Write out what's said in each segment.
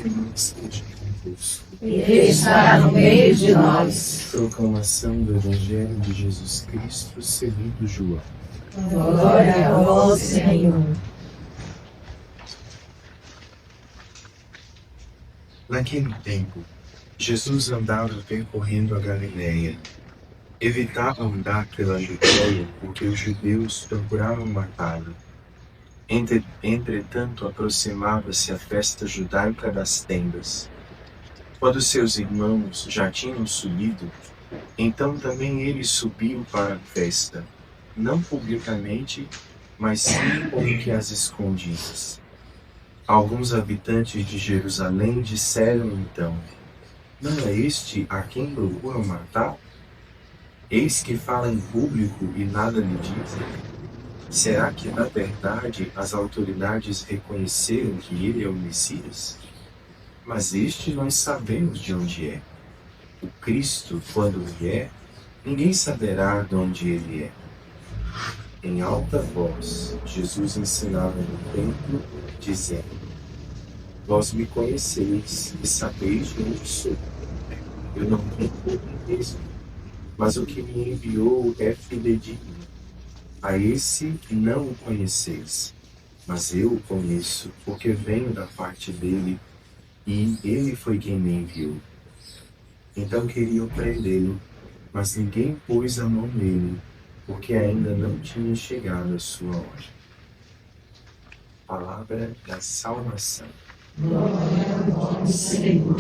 Senhor esteja convosco. Ele está no meio de nós. Proclamação do Evangelho de Jesus Cristo segundo João. Glória a vós, Senhor. Naquele tempo, Jesus andava percorrendo a Galiléia. Evitava andar pela Judéia, porque os judeus procuravam matá-lo. Entretanto, aproximava-se a festa judaica das tendas. Quando seus irmãos já tinham subido, então também ele subiu para a festa, não publicamente, mas sim como que às escondidas. Alguns habitantes de Jerusalém disseram então: não é este a quem procuram matar? Eis que fala em público e nada lhe dizem. Será que, na verdade, as autoridades reconheceram que ele é o Messias? Mas este nós sabemos de onde é. O Cristo, quando vier, ninguém saberá de onde ele é. Em alta voz, Jesus ensinava no templo, dizendo: vós me conheceis e sabeis de onde sou. Eu não venho por mim mesmo, mas o que me enviou é fidedigno. A esse não o conheceis, mas eu o conheço, porque venho da parte dele, e ele foi quem me enviou. Então queriam prendê-lo, mas ninguém pôs a mão nele, porque ainda não tinha chegado a sua hora. Palavra da salvação. Glória a vós, Senhor.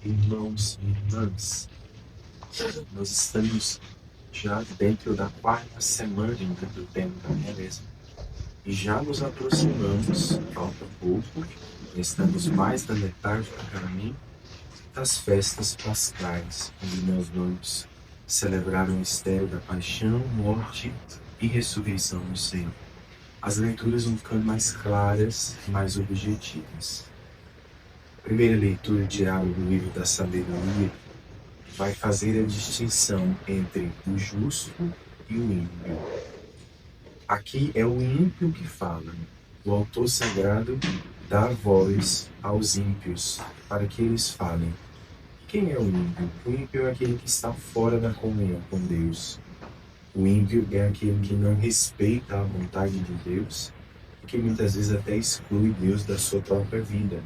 Irmãos e irmãs, nós estamos já dentro da quarta semana do tempo da Quaresma e já nos aproximamos, falta pouco, estamos mais da metade do caminho das festas pascais, onde nós vamos celebrar o mistério da paixão, morte e ressurreição do Senhor. As leituras vão ficando mais claras, mais objetivas. A primeira leitura diária do livro da Sabedoria vai fazer a distinção entre o justo e o ímpio. Aqui é o ímpio que fala. O autor sagrado dá voz aos ímpios para que eles falem. Quem é o ímpio? O ímpio é aquele que está fora da comunhão com Deus. O ímpio é aquele que não respeita a vontade de Deus e que muitas vezes até exclui Deus da sua própria vida.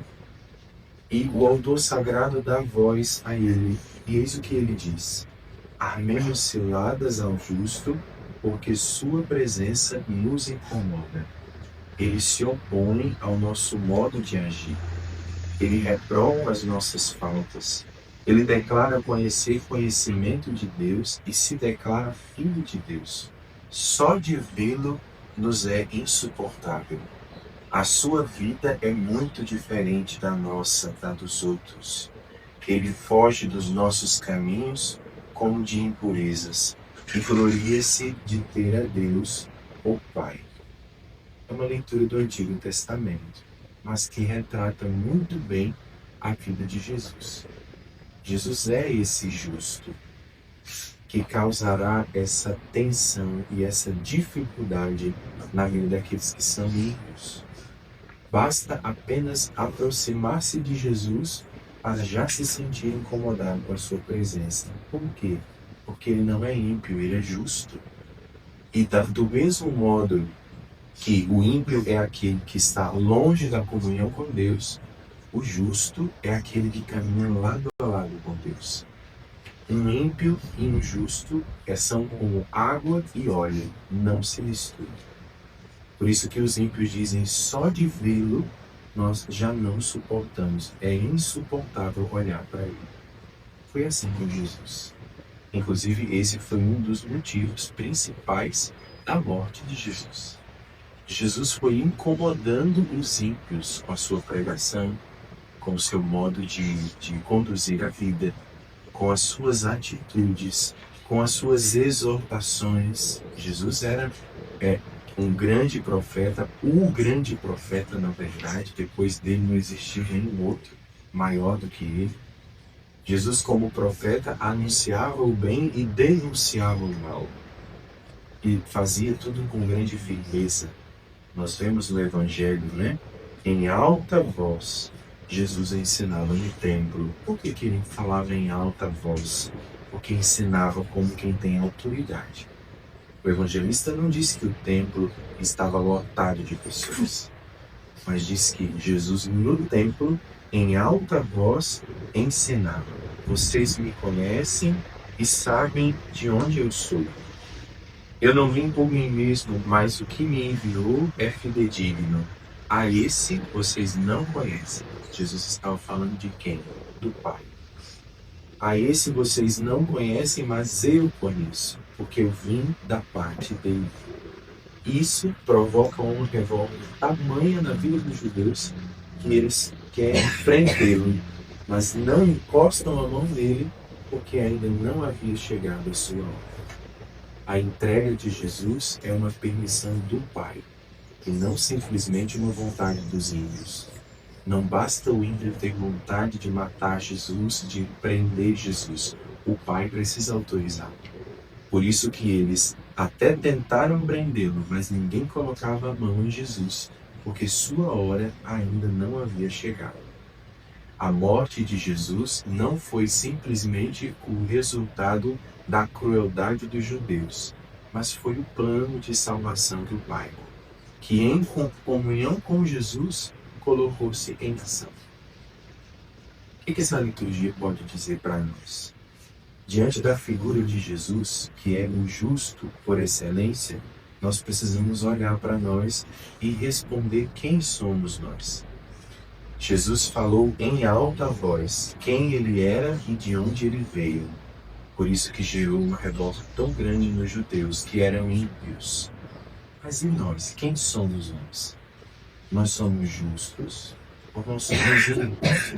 E o autor sagrado dá voz a ele, e eis o que ele diz: armemos ciladas ao justo, porque sua presença nos incomoda. Ele se opõe ao nosso modo de agir. Ele reprova as nossas faltas. Ele declara conhecer conhecimento de Deus e se declara filho de Deus. Só de vê-lo nos é insuportável. A sua vida é muito diferente da nossa, da dos outros. Ele foge dos nossos caminhos como de impurezas e gloria-se de ter a Deus, o Pai. É uma leitura do Antigo Testamento, mas que retrata muito bem a vida de Jesus. Jesus é esse justo que causará essa tensão e essa dificuldade na vida daqueles que são ímpios. Basta apenas aproximar-se de Jesus para já se sentir incomodado com a sua presença. Por quê? Porque ele não é ímpio, ele é justo. E do mesmo modo que o ímpio é aquele que está longe da comunhão com Deus, o justo é aquele que caminha lado a lado com Deus. Um ímpio e um justo são como água e óleo, não se misturam. Por isso que os ímpios dizem, só de vê-lo nós já não suportamos. É insuportável olhar para ele. Foi assim com Jesus. Inclusive, esse foi um dos motivos principais da morte de Jesus. Jesus foi incomodando os ímpios com a sua pregação, com o seu modo de conduzir a vida, com as suas atitudes, com as suas exortações. Jesus era um grande profeta, o grande profeta, na verdade. Depois dele não existiu nenhum outro maior do que ele. Jesus, como profeta, anunciava o bem e denunciava o mal. E fazia tudo com grande firmeza. Nós vemos no Evangelho, né? Em alta voz, Jesus ensinava no templo. Por que ele falava em alta voz? Porque ensinava como quem tem autoridade. O evangelista não disse que o templo estava lotado de pessoas, mas disse que Jesus no templo, em alta voz, ensinava. Vocês me conhecem e sabem de onde eu sou. Eu não vim por mim mesmo, mas o que me enviou é fidedigno. A esse vocês não conhecem. Jesus estava falando de quem? Do Pai. A esse vocês não conhecem, mas eu conheço, porque eu vim da parte dele. Isso provoca uma revolta tamanha na vida dos judeus que eles querem prendê-lo, mas não encostam a mão nele porque ainda não havia chegado a sua hora. A entrega de Jesus é uma permissão do Pai, e não simplesmente uma vontade dos ímpios. Não basta o ímpio ter vontade de matar Jesus, de prender Jesus. O Pai precisa autorizar. Por isso que eles até tentaram prendê-lo, mas ninguém colocava a mão em Jesus, porque sua hora ainda não havia chegado. A morte de Jesus não foi simplesmente o resultado da crueldade dos judeus, mas foi o plano de salvação do Pai, que em comunhão com Jesus colocou-se em ação. O que essa liturgia pode dizer para nós? Diante da figura de Jesus, que é o justo por excelência, nós precisamos olhar para nós e responder quem somos nós. Jesus falou em alta voz quem ele era e de onde ele veio. Por isso que gerou uma revolta tão grande nos judeus, que eram ímpios. Mas e nós? Quem somos nós? Nós somos justos ou nós somos ímpios?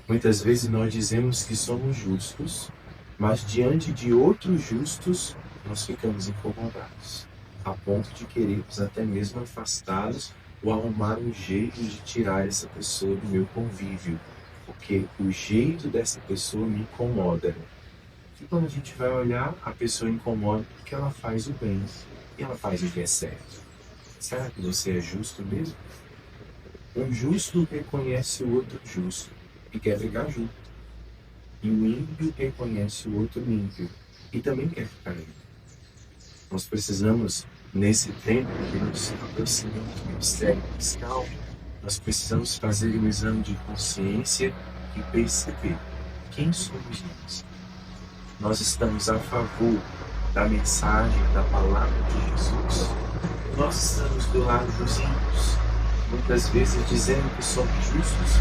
Muitas vezes nós dizemos que somos justos, mas diante de outros justos, nós ficamos incomodados, a ponto de querermos até mesmo afastá-los ou arrumar um jeito de tirar essa pessoa do meu convívio, porque o jeito dessa pessoa me incomoda. E quando a gente vai olhar, a pessoa incomoda porque ela faz o bem e ela faz o que é certo. Será que você é justo mesmo? Um justo reconhece o outro justo e quer ficar junto. E o ímpio reconhece o outro ímpio e também quer ficar junto. Nós precisamos, nesse tempo que nos aproximamos do ministério fiscal, nós precisamos fazer um exame de consciência e perceber quem somos nós. Nós estamos a favor da mensagem, da palavra de Jesus. Nós estamos do lado dos ímpios, muitas vezes dizendo que somos justos,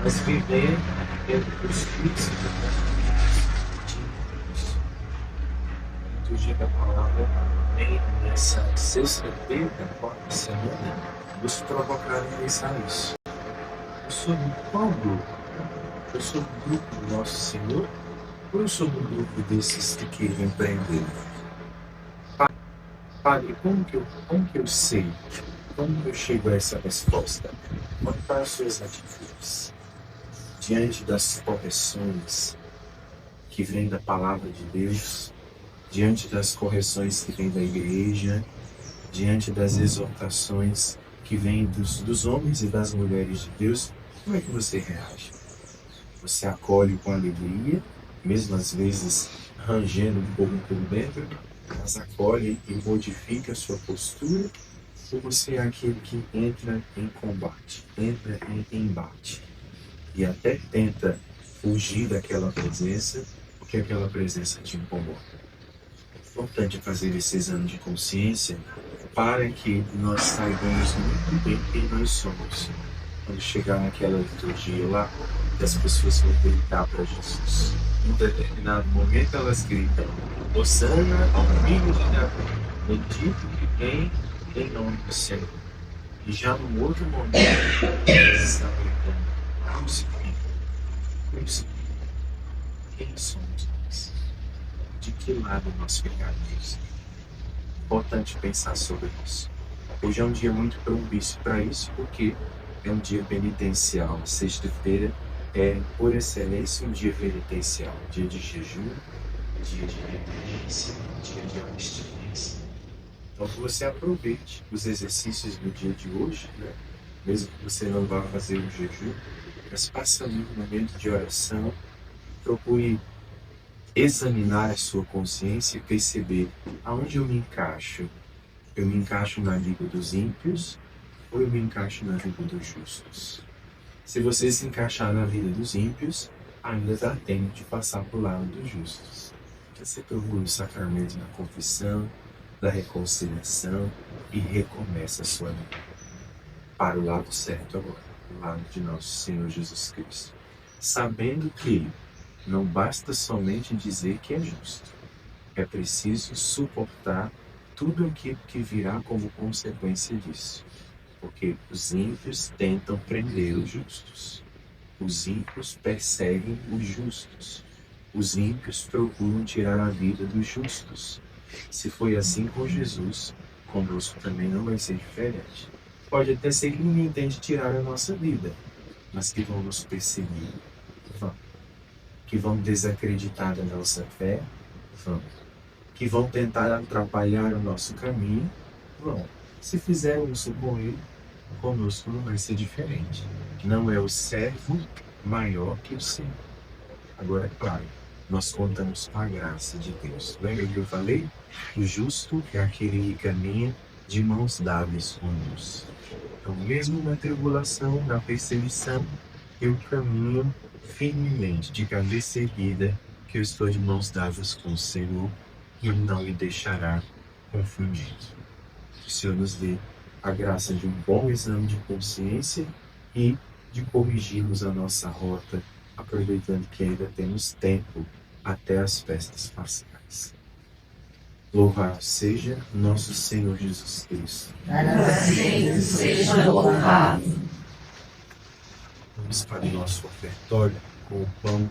mas vivendo dentro dos príncipes de ímpios. A liturgia da palavra vem nessa sexta-feira da quarta semana nos provocar a pensar isso. Eu sou do qual grupo? Eu sou do grupo do nosso Senhor? Ou eu sou do grupo desses que querem prender? Padre, como que eu sei? Como eu chego a essa resposta? Quais são as suas atitudes? Diante das correções que vêm da palavra de Deus, diante das correções que vêm da igreja, diante das exortações que vêm dos homens e das mulheres de Deus, como é que você reage? Você acolhe com alegria, mesmo às vezes rangendo um pouco por dentro, mas acolhe e modifica a sua postura, ou você é aquele que entra em combate, entra em embate e até tenta fugir daquela presença, porque aquela presença te incomoda? É importante fazer esse exame de consciência para que nós saibamos muito bem quem nós somos. Quando chegar naquela liturgia lá, que as pessoas vão gritar para Jesus. Em um determinado momento elas gritam: Hosana ao filho de Davi, bendito que vem em nome do Senhor. E já num outro momento elas estão gritando: crucifica, crucifica. Quem somos nós? De que lado nós ficaremos? Importante pensar sobre isso. Hoje é um dia muito propício para isso, porque é um dia penitencial. Sexta-feira é, por excelência, um dia penitencial, um dia de jejum, um dia de reverência, um dia de abstinência. Então, que você aproveite os exercícios do dia de hoje, né? Mesmo que você não vá fazer o jejum, mas passe ali um momento de oração, procure examinar a sua consciência e perceber aonde eu me encaixo. Eu me encaixo na liga dos ímpios ou eu me encaixo na vida dos justos? Se você se encaixar na vida dos ímpios, ainda dá tempo de passar para o lado dos justos. Você procura o sacramento da confissão, da reconciliação e recomeça a sua vida para o lado certo agora, o lado de nosso Senhor Jesus Cristo. Sabendo que não basta somente dizer que é justo, é preciso suportar tudo aquilo que virá como consequência disso. Porque os ímpios tentam prender os justos. Os ímpios perseguem os justos. Os ímpios procuram tirar a vida dos justos. Se foi assim com Jesus, conosco também não vai ser diferente. Pode até ser que ninguém tente tirar a nossa vida, mas que vão nos perseguir, vão. Que vão desacreditar da nossa fé, vão. Que vão tentar atrapalhar o nosso caminho, vão. Se fizeram isso com ele, conosco não vai ser diferente. Não é o servo maior que o Senhor. Agora, é claro, nós contamos com a graça de Deus. Lembra que eu falei? O justo é aquele que caminha de mãos dadas com Deus. Então, mesmo na tribulação, na perseguição, eu caminho firmemente, de cabeça erguida, que eu estou de mãos dadas com o Senhor e Ele não me deixará confundido. Que o Senhor nos dê a graça de um bom exame de consciência e de corrigirmos a nossa rota, aproveitando que ainda temos tempo até as festas pascais. Louvado seja nosso Senhor Jesus Cristo. Para sempre seja louvado. Vamos para o nosso ofertório com o pão